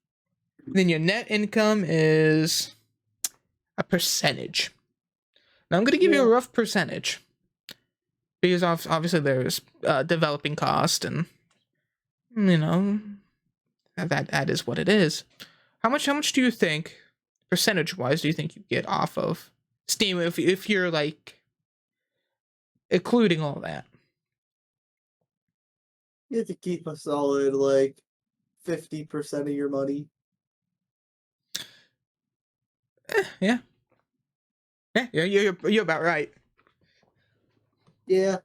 then your net income is a percentage. Now I'm going to give you a Yeah. rough percentage because obviously there's developing cost and you know that is what it is. How much do you think percentage wise do you think you get off of Steam if you're like including all that? You have to keep a solid like 50% of your money. Yeah, yeah, you're about right. Yeah,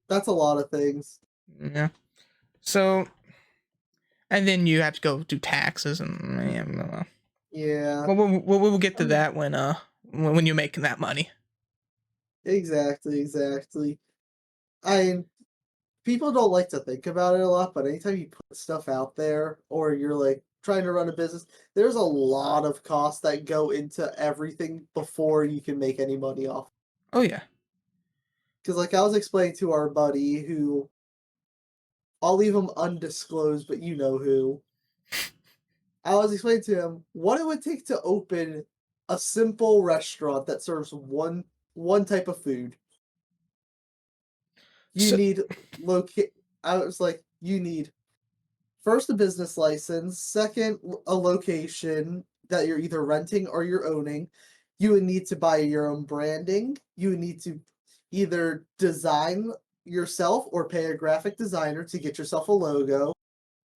that's a lot of things. Yeah. So and then you have to go do taxes and yeah, Yeah. we'll get to Um, that when you're making that money. exactly, exactly. I People don't like to think about it a lot, but anytime you put stuff out there or you're like trying to run a business, there's a lot of costs that go into everything before you can make any money off. Oh yeah. Because, like I was explaining to our buddy who I'll leave him undisclosed, but you know who. I was explaining to him what it would take to open a simple restaurant that serves one type of food. You So need locate. I was like, you need first a business license, second a location that you're either renting or you're owning. You would need to buy your own branding. You would need to either design yourself or pay a graphic designer to get yourself a logo.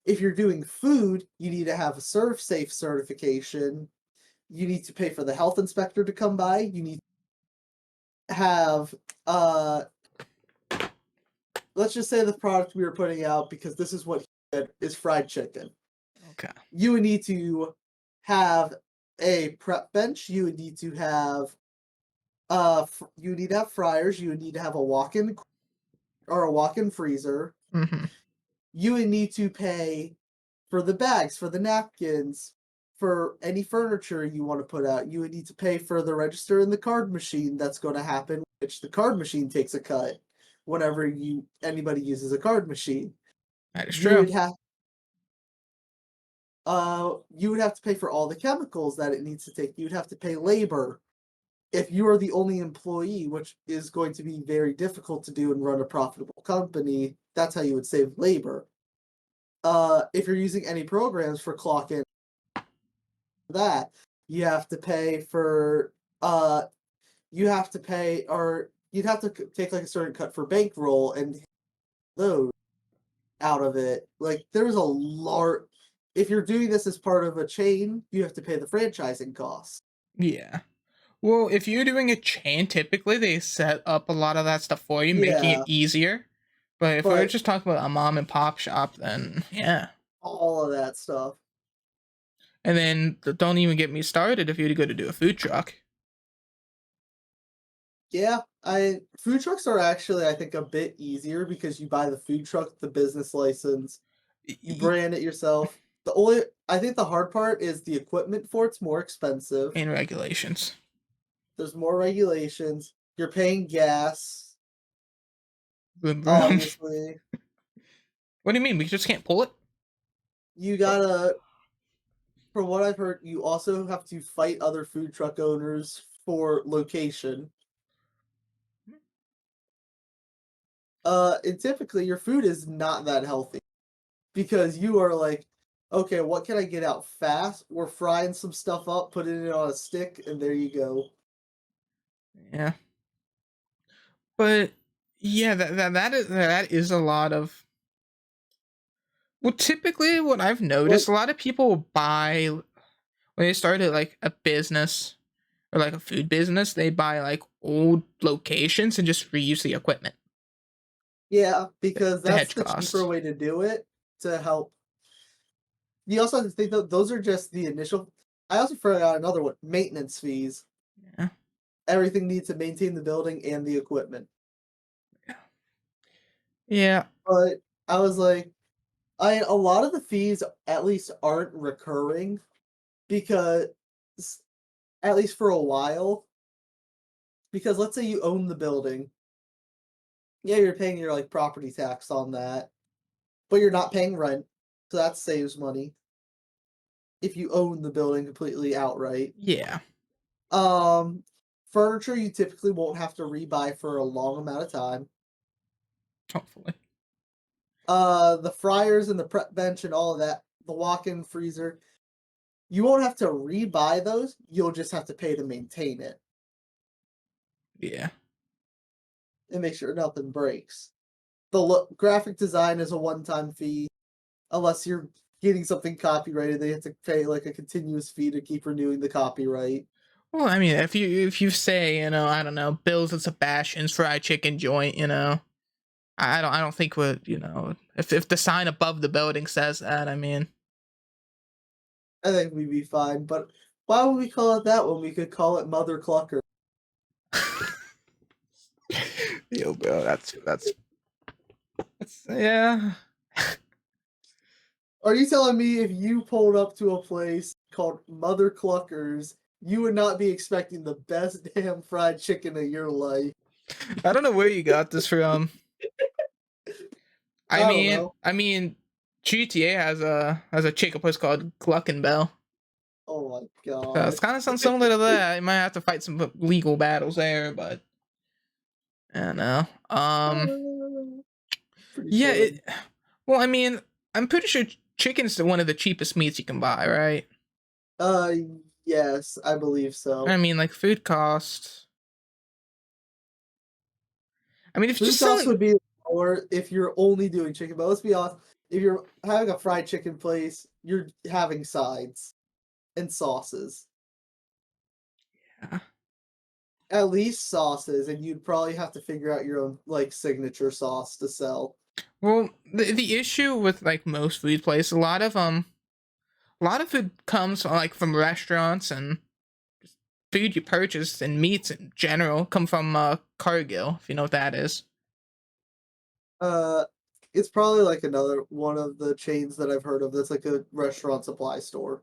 If you're doing food, you need to have a serve safe certification. You need to pay for the health inspector to come by. You need to have let's just say the product we were putting out because this is what he said is fried chicken. okay. You would need to have a prep bench. You would need to have you would need to have fryers. You would need to have a walk-in or a walk-in freezer. Mm-hmm. You would need to pay for the bags, for the napkins, for any furniture you want to put out. You would need to pay for the register and the card machine that's going to happen, which the card machine takes a cut whenever anybody uses a card machine. That is You true. would have you would have to pay for all the chemicals that it needs to take. You'd have to pay labor if you are the only employee, which is going to be very difficult to do and run a profitable company. That's how you would save labor. If you're using any programs for clock in that, you have to pay for you have to pay or you'd have to take like a certain cut for bankroll and those out of it. Like there's a large if you're doing this as part of a chain, you have to pay the franchising costs. Yeah. Well, if you're doing a chain, typically they set up a lot of that stuff for you, making it Yeah, easier. But if we're but just talking about a mom and pop shop, then yeah. all of that stuff. And then don't even get me started if you go to do a food truck. Yeah, I food trucks are actually I think a bit easier because you buy the food truck, the business license, You brand it yourself. I think the hard part is the equipment for it's more expensive. And regulations. There's more regulations. You're paying gas, Boom, boom. obviously. What do you mean? We just can't pull it? You gotta, from what I've heard, you also have to fight other food truck owners for location. And typically your food is not that healthy because you are like, okay, what can I get out fast? We're frying some stuff up, putting it on a stick, and there you go. Yeah. But yeah, that is a lot of. Well, typically, what I've noticed, Like, a lot of people buy when they started like a business or like a food business, they buy like old locations and just reuse the equipment yeah, because to that's hedge the cheaper costs. way to do it to help. You also have to think that those are just the initial. I also forgot another one: maintenance fees. Yeah. Everything needs to maintain the building and the equipment. Yeah. But I was like, a lot of the fees at least aren't recurring because at least for a while. Because let's say you own the building, yeah, you're paying your like property tax on that, but you're not paying rent, so that saves money if you own the building completely outright. Yeah. Um, Furniture you typically won't have to rebuy for a long amount of time. Hopefully. The fryers and the prep bench and all of that, the walk-in freezer, you won't have to rebuy those. You'll just have to pay to maintain it Yeah. and make sure nothing breaks. The graphic design is a one-time fee, unless you're getting something copyrighted. They have to pay like a continuous fee to keep renewing the copyright. Well, I mean, if you say, I don't know, Bill's and Sebastian's fried chicken joint, I don't think would, if the sign above the building says that, I mean. I think we'd be fine. But why would we call it that when we could call it Mother Clucker? Yo, bro, that's yeah. Are you telling me if you pulled up to a place called Mother Cluckers, you would not be expecting the best damn fried chicken of your life? I don't know where you got this from. I I don't mean, know. I mean, GTA has a chicken place called Gluckenbell. Oh my So it's god. kind of sounds similar to that. You might have to fight some legal battles there, but I don't know. Pretty Yeah. fun. Well, I mean, I'm pretty sure chicken's one of the cheapest meats you can buy, right? Uh, yes, I believe I so. mean, like food costs. I mean, if Food just costs selling. would be lower if you're only doing chicken, but let's be honest, if you're having a fried chicken place, you're having sides and sauces. Yeah. At least sauces, and you'd probably have to figure out your own like signature sauce to sell. Well, the issue with like most food places, a lot of food comes like from restaurants and food you purchase and meats in general come from Cargill, if you know what that is. Uh, it's probably like another one of the chains that I've heard of that's like a restaurant supply store.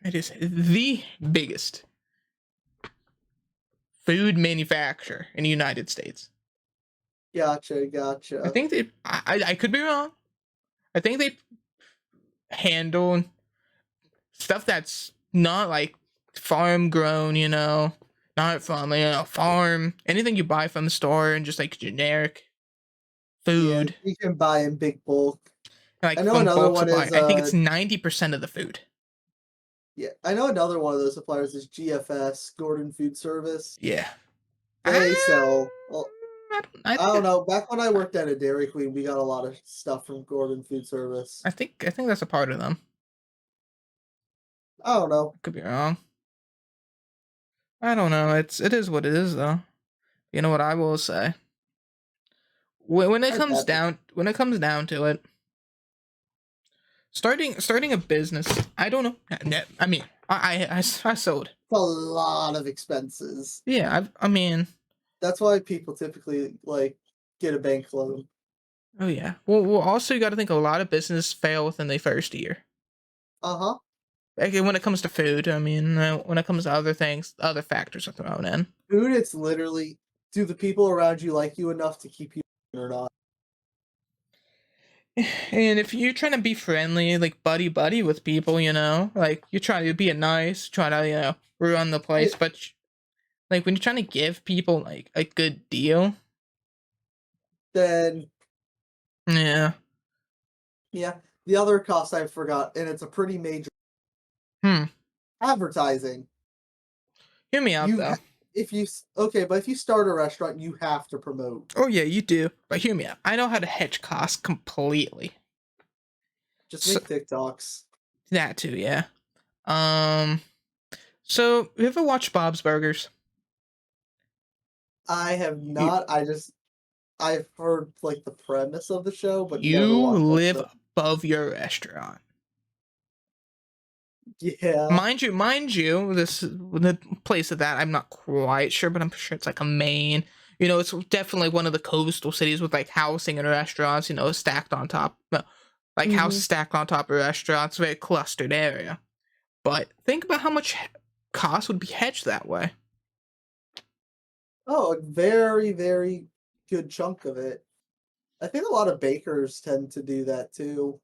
It is the biggest food manufacturer in the United States. Gotcha, I gotcha. think I could be wrong. I think they handle stuff that's not like farm grown, not from farm, anything you buy from the store and just like generic Yeah, food, you can buy in big bulk. like I know from another bulk one supply. is I think it's 90% of the food. yeah, I know another one of those suppliers is GFS, Gordon Food Service. Yeah. They sell, well, I I think don't know. Back when I worked at a Dairy Queen, we got a lot of stuff from Gordon Food Service. I think that's a part of them. I don't know. I could be wrong. I don't know. It is what it is though. You know what I will say? When it I comes bet it's down to it, starting a business, I don't know. I mean, I sold. a lot of expenses. Yeah, I mean, That's why people typically like get a bank loan. Oh yeah. Well, also you got to think a lot of business fail within the first year. Uh-huh. Like when it comes to food, I mean, when it comes to other things, other factors are thrown in. Food, it's literally, do the people around you like you enough to keep you or not? And if you're trying to be friendly, like buddy buddy with people, like you're trying to be nice, try to run the Yeah, place, but like when you're trying to give people like a good deal, then yeah. yeah. The other cost I forgot, and it's a pretty major, Hmm. advertising. Hear me out You though. ha- if you okay, but if you start a restaurant, you have to promote. Oh yeah, you do. But hear me out. I know how to hedge costs completely. Just So make TikToks. that too, yeah. Um. So you ever watch Bob's Burgers? I have You not. I've heard like the premise of the show, but never you watched that live stuff. above your restaurant. Yeah. Mind you, this the place of that I'm not quite sure, but I'm sure it's like a main. It's definitely one of the coastal cities with like housing and restaurants. Stacked on top, no, like Hmm. houses stacked on top of restaurants, very clustered area. But think about how much cost would be hedged that way. Oh, a very, very good chunk of it. I think a lot of bakers tend to do that too.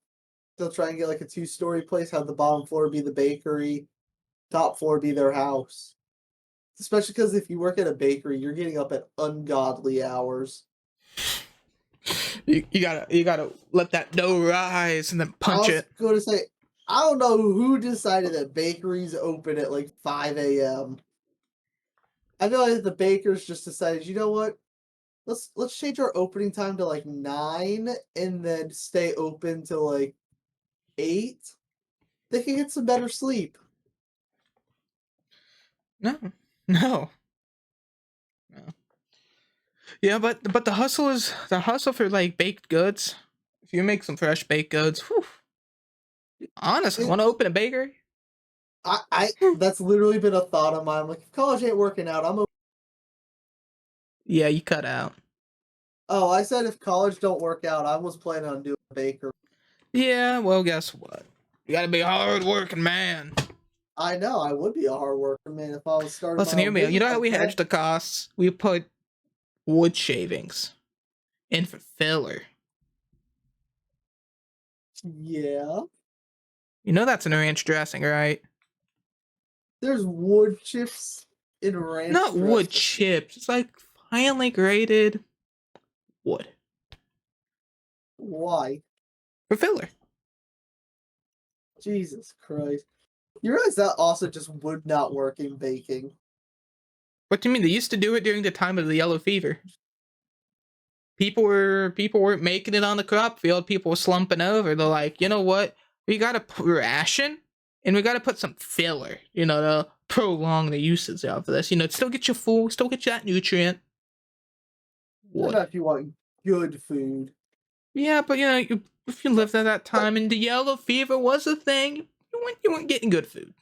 They'll try and get like a two-story place, have the bottom floor be the bakery, top floor be their house. Especially because if you work at a bakery, you're getting up at ungodly hours. You gotta let that dough rise and then I punch was it. going to say, I don't know who decided that bakeries open at like 5 a.m. I feel like the bakers just decided, you know what? Let's change our opening time to like 9 and then stay open till like 8. They can get some better sleep. No, no, no. Yeah, but the hustle for like baked goods. If you make some fresh baked goods, whew, honestly, It, want to open a bakery? I that's literally been a thought of mine. I'm like, if college ain't working out, I'm. Yeah, you cut out. Oh, I said if college don't work out, I was planning on doing a baker. Yeah, well, guess what? You gotta be a hard working man. I know I would be a hard worker, man, if I was starting my Listen, hear own me. You business know how like we hedge that. the costs? We put wood shavings in for filler. Yeah, You know that's in a ranch dressing, right? there's wood chips in ranch Not wood dressing. chips. It's like finely grated wood Why? for filler. Jesus Christ! You realize that also just would not work in baking. What do you mean? They used to do it during the time of the yellow fever. People weren't making it on the crop field. People were slumping over. They're like, you know what? We gotta ration, and we gotta put some filler. To prolong the usage of this. Still get you full, still get you that nutrient. Not Wood. if you want good food. Yeah, but if you But, lived at that but time and the yellow fever was a thing, you weren't getting good food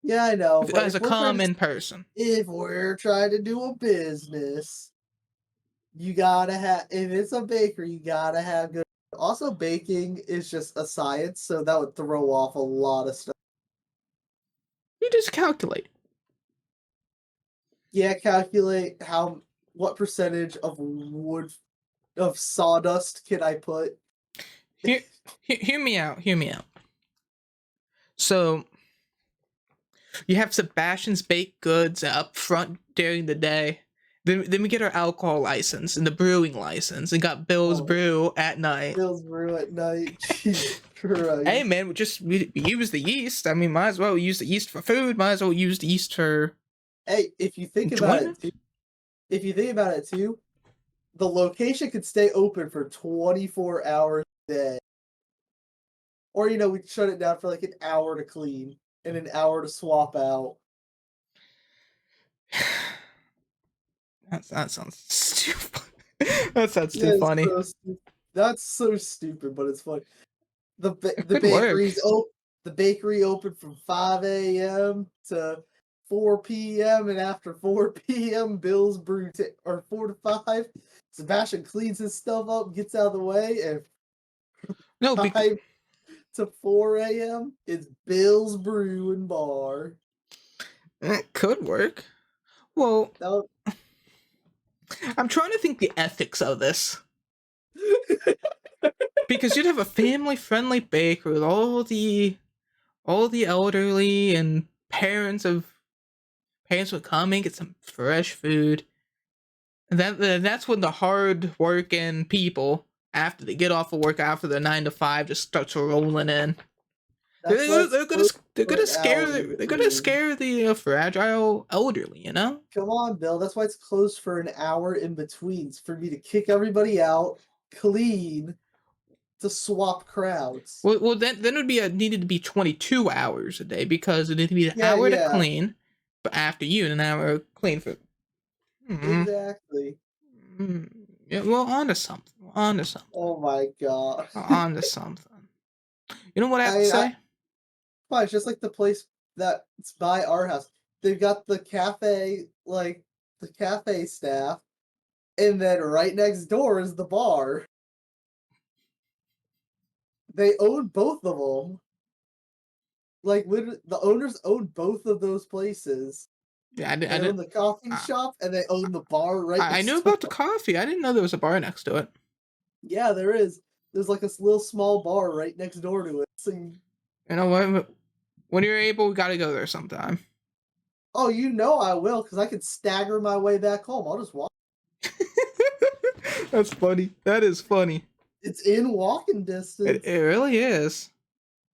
yeah, I know. But as a common person. if we're trying to do a business, you gotta have. If it's a bakery, you gotta have good. Also, baking is just a science, so that would throw off a lot of stuff. You just calculate. Yeah, calculate what percentage of wood of sawdust can I put? Hear me out. Hear me out. So you have Sebastian's baked goods up front during the day. Then we get our alcohol license and the brewing license and got Bill's Oh, Brew at night. Bill's brew at night. Jesus Hey Christ! man, we use the yeast. I mean, might as well use the yeast for food. Might as well use the yeast for Hey, if you think about enjoyment. it, the location could stay open for 24 hours a day. Or, we shut it down for like an hour to clean and an hour to swap out. That sounds stupid. That sounds too Yeah, it's funny. so that's so stupid, but it's funny. It The could work. bakery open from 5 a.m. to 4 p.m. and after 4 p.m. Bill's brew or 4 to 5. Sebastian cleans his stuff up, gets out of the way, and No, 5 to 4 a.m. it's Bill's brew and bar. it could work. Well, That I'm trying to think the ethics of this. Because you'd have a family-friendly bakery with all the elderly and parents would come and get some fresh food. And that's when the hard working people, after they get off of work after their 9 to 5, just starts rolling in. That's why They're gonna scare the fragile elderly, you know. Come on, Bill. That's why it's closed for an hour in between. It's for me to kick everybody out, clean, to swap crowds. Well, then it would be needed to be 22 hours a day because it needed to be an hour to Yeah. clean, but after you, and an hour clean for. Exactly. Yeah, well, on to something. Oh my god. On to something. You know what I have to say? Fine, it's just like the place that's by our house. They've got the cafe, like the cafe staff, and then right next door is the bar. They own both of them. Like literally, the owners own both of those places. Yeah, They own the coffee shop and they own the bar right I next knew door. about the coffee. I didn't know there was a bar next to it. Yeah, there is. There's like a little small bar right next door to it. So you know what? When you're able, we gotta go there sometime. Oh, you know I will, because I can stagger my way back home. I'll just walk. That's funny. That is funny. It's in walking distance. It really is.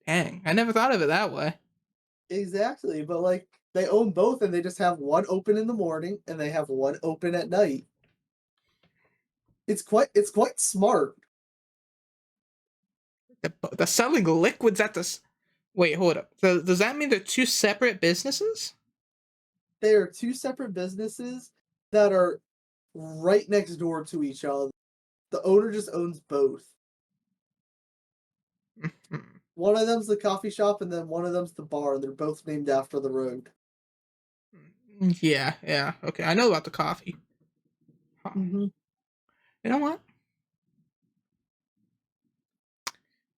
Dang, I never thought of it that way. Exactly, but like they own both, and they just have one open in the morning, and they have one open at night. It's quite smart. The selling liquids at this. Wait, hold up. So does that mean they're two separate businesses? They are two separate businesses that are right next door to each other. The owner just owns both. One of them's the coffee shop, and then one of them's the bar. They're both named after the road. Yeah. Okay, I know about the coffee. Huh. You know what?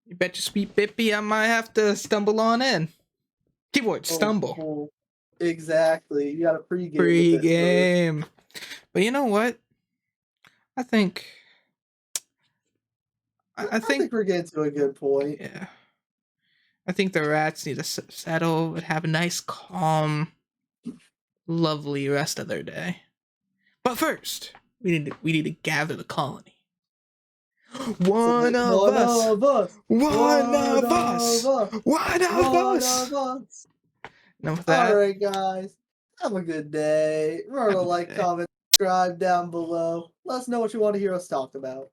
You bet your sweet Bippy I might have to stumble on in. Keyword, stumble. Cool. Exactly. You got a pregame. Pre-game. But you know what? I think we're getting to a good point. Yeah. I think the rats need to settle and have a nice, calm, lovely rest of their day. But first, we need to gather the colony. One of us. Now with that, alright guys, have a good day. Remember to like, comment, subscribe down below. Let us know what you want to hear us talk about.